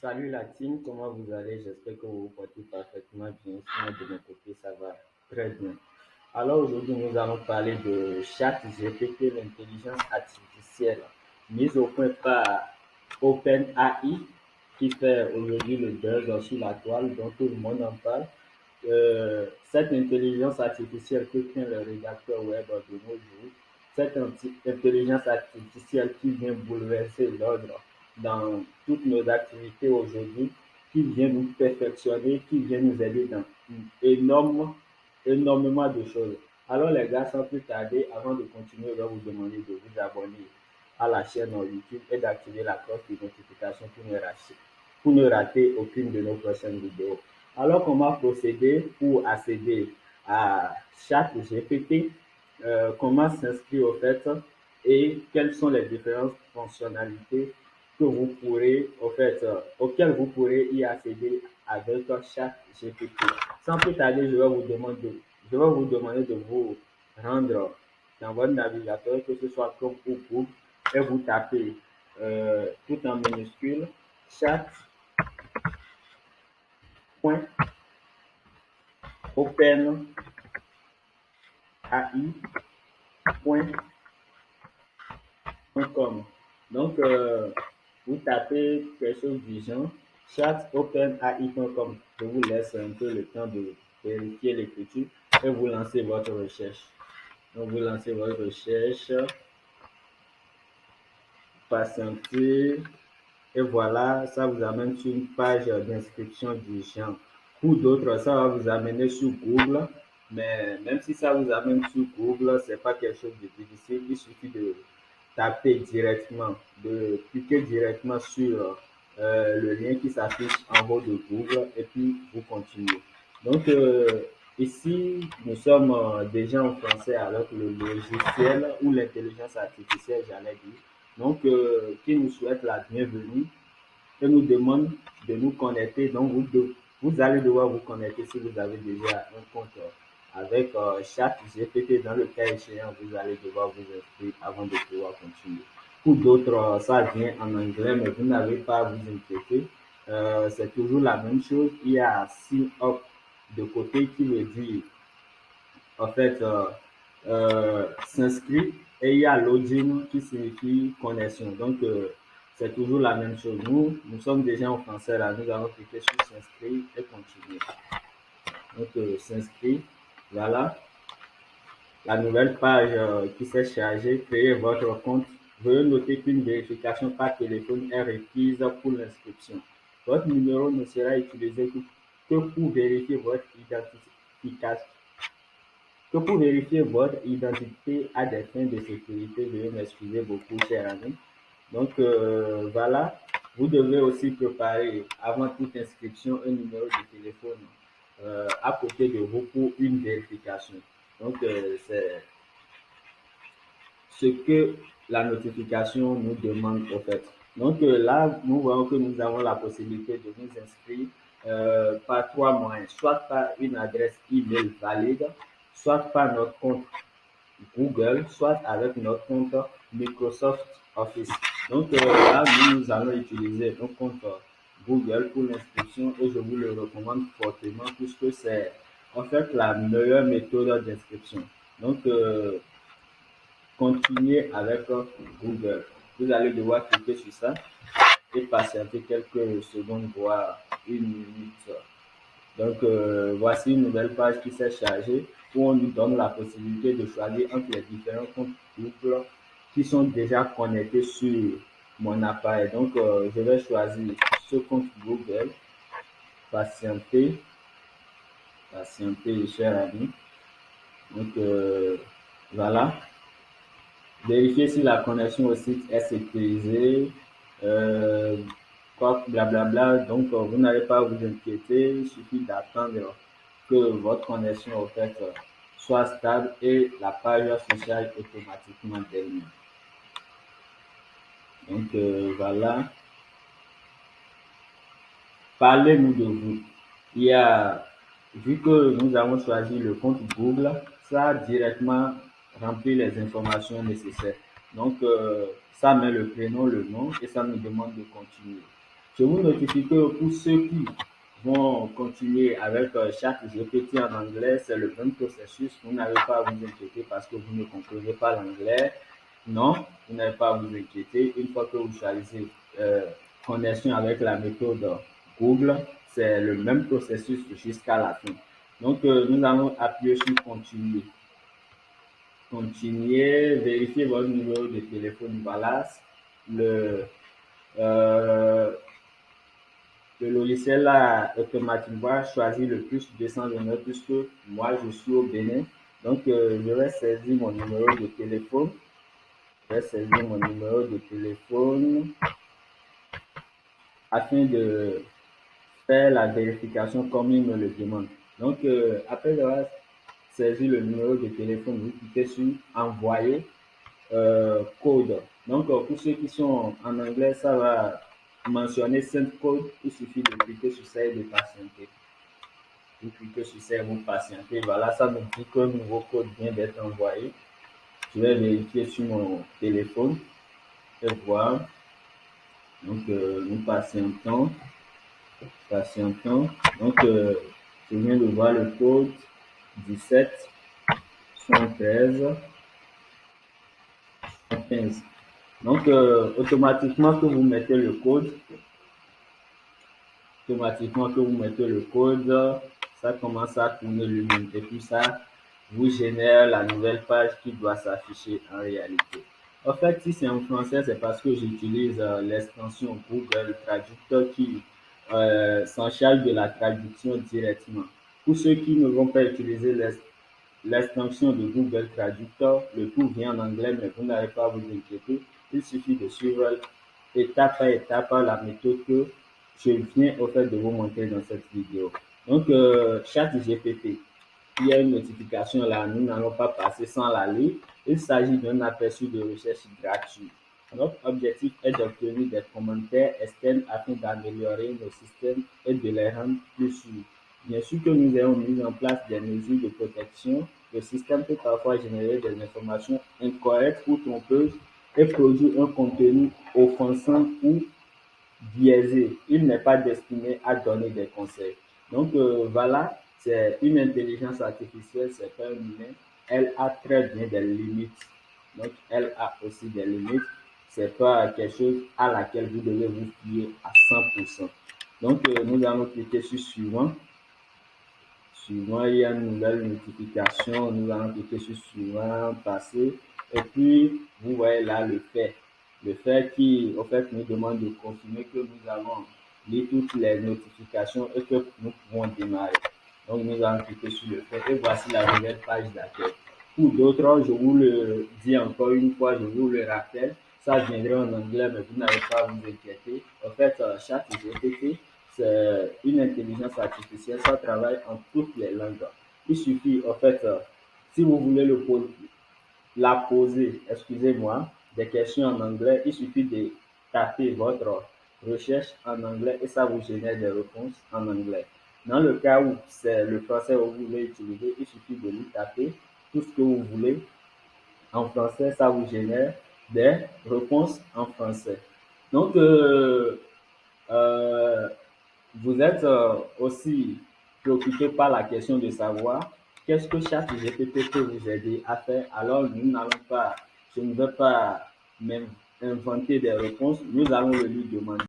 Salut la team, comment vous allez? J'espère que vous vous portez parfaitement bien. Sinon, de mon côté, ça va très bien. Alors aujourd'hui, nous allons parler de ChatGPT, l'intelligence artificielle, mise au point par OpenAI, qui fait aujourd'hui le buzz sur la toile, dont tout le monde en parle. Cette intelligence artificielle que tient le rédacteur web de nos jours, cette intelligence artificielle qui vient bouleverser l'ordre dans toutes nos activités aujourd'hui, qui vient nous perfectionner, qui vient nous aider dans énormément de choses. Alors les gars, sans plus tarder, avant de continuer, je vais vous demander de vous abonner à la chaîne YouTube et d'activer la cloche de notification pour ne rater aucune de nos prochaines vidéos. Alors, comment procéder pour accéder à chaque GPT, comment s'inscrire au fait et quelles sont les différentes fonctionnalités que vous pourrez, auxquelles vous pourrez y accéder avec chaque GPT. Sans plus tarder, je vais vous demander de vous rendre dans votre navigateur, que ce soit Chrome ou Google, et vous tapez tout en minuscule chat.openai.com. Donc, vous tapez quelque chose du genre chat.openai.com. Je vous laisse un peu le temps de vérifier l'écriture et vous lancez votre recherche. Donc, vous lancez votre recherche, patientez, et voilà, ça vous amène sur une page d'inscription du genre. Pour d'autres, ça va vous amener sur Google, mais même si ça vous amène sur Google, c'est pas quelque chose de difficile. Il suffit de taper directement, de cliquer directement sur le lien qui s'affiche en haut de Google et puis vous continuez. Donc, ici, nous sommes déjà en français avec le logiciel ou l'intelligence artificielle, j'allais dire. Donc, qui nous souhaite la bienvenue et nous demande de nous connecter. Donc, vous allez devoir vous connecter si vous avez déjà un compte avec ChatGPT. Dans le cas échéant, vous allez devoir vous inscrire avant de pouvoir continuer. Pour d'autres, ça vient en anglais, mais vous n'avez pas à vous inquiéter. C'est toujours la même chose. Il y a sign up de côté qui veut dire en fait s'inscrit et il y a login qui signifie connexion. Donc, c'est toujours la même chose. Nous sommes déjà en français là. Nous allons cliquer sur s'inscrire et continuer. Donc, s'inscrire. Voilà. La nouvelle page qui s'est chargée, créez votre compte. Veuillez noter qu'une vérification par téléphone est requise pour l'inscription. Votre numéro ne sera utilisé que pour vérifier votre identité à des fins de sécurité. Veuillez m'excuser beaucoup, chers amis. Donc, voilà. Vous devez aussi préparer, avant toute inscription, un numéro de téléphone à côté de vous pour une vérification. Donc, c'est ce que la notification nous demande au fait. Donc, là, nous voyons que nous avons la possibilité de nous inscrire par trois moyens, soit par une adresse email valide, soit par notre compte Google, soit avec notre compte Microsoft Office. Donc, là, nous allons utiliser un compte Google pour l'inscription et je vous le recommande fortement puisque c'est en fait la meilleure méthode d'inscription. Donc, continuez avec Google. Vous allez devoir cliquer sur ça et patienter quelques secondes, voire une minute. Donc, voici une nouvelle page qui s'est chargée où on nous donne la possibilité de choisir entre les différents comptes Google qui sont déjà connectés sur mon appareil. Donc, je vais choisir ce compte Google. Patienter, patienter, chers amis. Donc, voilà. Vérifier si la connexion au site est sécurisée. Blablabla. Donc, vous n'avez pas à vous inquiéter. Il suffit d'attendre que votre connexion au fait soit stable et la page se charge automatiquement d'elle-même. Donc, voilà. Parlez-nous de vous. Vu que nous avons choisi le compte Google, ça a directement rempli les informations nécessaires. Donc, ça met le prénom, le nom et ça nous demande de continuer. Je vous notifie que pour ceux qui vont continuer avec ChatGPT en anglais, c'est le même processus. Vous n'avez pas à vous inquiéter parce que vous ne comprenez pas l'anglais. Non, vous n'avez pas à vous inquiéter. Une fois que vous choisissez connexion avec la méthode Google, c'est le même processus jusqu'à la fin. Donc, nous allons appuyer sur continuer. Continuer, vérifier votre numéro de téléphone. Voilà, le, euh, le logiciel là automatiquement choisit le plus 229 puisque moi je suis au Bénin. Donc, je vais saisir mon numéro de téléphone. Je vais saisir mon numéro de téléphone afin de faire la vérification comme il me le demande. Donc, après avoir saisi le numéro de téléphone, vous cliquez sur envoyer code. Donc, pour ceux qui sont en anglais, ça va mentionner 5 codes. Il suffit de cliquer sur ça et de patienter. Vous cliquez sur ça et vous patientez. Voilà, ça me dit qu'un nouveau code vient d'être envoyé. Je vais vérifier sur mon téléphone et voir. Donc, nous patientons. Donc, je viens de voir le code 17 113 115. Donc, automatiquement que vous mettez le code, ça commence à tourner lui-même. Et puis ça vous génère la nouvelle page qui doit s'afficher en réalité. En fait, si c'est en français, c'est parce que j'utilise l'extension Google Traducteur qui s'en charge de la traduction directement. Pour ceux qui ne vont pas utiliser l'extension de Google Traducteur, le tout vient en anglais, mais vous n'avez pas à vous inquiéter. Il suffit de suivre étape par étape la méthode que je viens au fait de vous montrer dans cette vidéo. Donc, ChatGPT, il y a une notification là, nous n'allons pas passer sans la lire. Il s'agit d'un aperçu de recherche gratuit. Notre objectif est d'obtenir des commentaires externes afin d'améliorer nos systèmes et de les rendre plus sûrs. Bien sûr que nous ayons mis en place des mesures de protection, le système peut parfois générer des informations incorrectes ou trompeuses et produire un contenu offensant ou biaisé. Il n'est pas destiné à donner des conseils. Donc voilà, c'est une intelligence artificielle, c'est pas un humain. Elle a très bien des limites. Donc elle a aussi des limites. C'est pas quelque chose à laquelle vous devez vous fier à 100%. Donc nous allons cliquer sur suivant. Suivant, il y a une nouvelle notification. Nous allons cliquer sur suivant, passer. Et puis, vous voyez là le fait. Le fait qui, au fait, nous demande de confirmer que nous avons lu toutes les notifications et que nous pouvons démarrer. Donc, nous allons cliquer sur le fait. Et voici la nouvelle page d'accueil. Pour d'autres, je vous le dis encore une fois, je vous le rappelle, ça viendra en anglais, mais vous n'avez pas à vous inquiéter. En fait, ChatGPT, c'est une intelligence artificielle, ça travaille en toutes les langues. Il suffit, en fait, si vous voulez la poser, excusez-moi, des questions en anglais, il suffit de taper votre recherche en anglais et ça vous génère des réponses en anglais. Dans le cas où c'est le français que vous voulez utiliser, il suffit de lui taper tout ce que vous voulez en français, ça vous génère des réponses en français. Donc, euh, vous êtes aussi préoccupé par la question de savoir qu'est-ce que chaque GPT peut vous aider à faire. Alors, je ne vais pas même inventer des réponses, nous allons le lui demander.